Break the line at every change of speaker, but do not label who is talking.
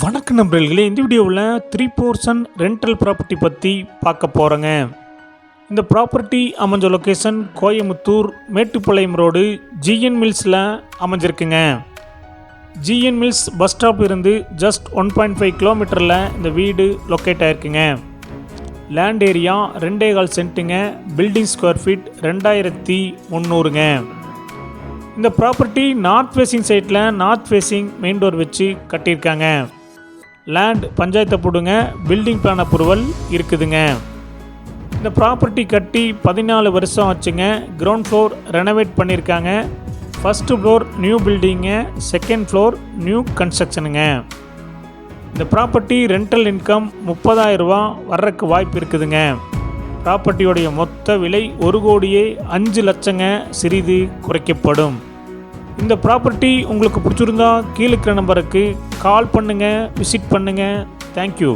வணக்கம் நண்பர்களே, இந்த வீடியோவில் 3 போர்ஷன் ரெண்டல் ப்ராப்பர்ட்டி பற்றி பார்க்க போகிறோங்க. இந்த ப்ராப்பர்ட்டி அமைஞ்ச location Coimbatore Mettupalayam road GN மில்ஸில் அமைஞ்சிருக்குங்க. ஜிஎன் மில்ஸ் பஸ் ஸ்டாப் இருந்து ஜஸ்ட் 1.5 கிலோமீட்டரில் இந்த வீடு லொக்கேட் ஆகிருக்குங்க. லேண்ட் ஏரியா 2.25 சென்ட்டுங்க. பில்டிங் ஸ்கொயர் ஃபீட் 2300ங்க. இந்த ப்ராப்பர்ட்டி நார்த் ஃபேஸிங் சைட்டில் நார்த் ஃபேஸிங் மெயின் டோர் வச்சு கட்டியிருக்காங்க. லேண்ட் பஞ்சாயத்தை போடுங்க. பில்டிங் பிளான் அப்ரூவல் இருக்குதுங்க. இந்த ப்ராப்பர்ட்டி கட்டி 14 வருஷம் ஆச்சுங்க. கிரவுண்ட் ஃப்ளோர் ரெனோவேட் பண்ணியிருக்காங்க. First floor new building, second floor new கன்ஸ்ட்ரக்ஷனுங்க. இந்த ப்ராப்பர்ட்டி ரெண்டல் இன்கம் 30,000 ரூபா வர்றதுக்கு வாய்ப்பு இருக்குதுங்க. ப்ராப்பர்ட்டியோடைய மொத்த விலை 1,05,00,000 சிறிது குறைக்கப்படும். இந்த ப்ராப்பர்ட்டி உங்களுக்கு பிடிச்சிருந்தா கீழே இருக்கிற நம்பருக்கு கால் பண்ணுங்கள், விசிட் பண்ணுங்கள். தேங்க்யூ.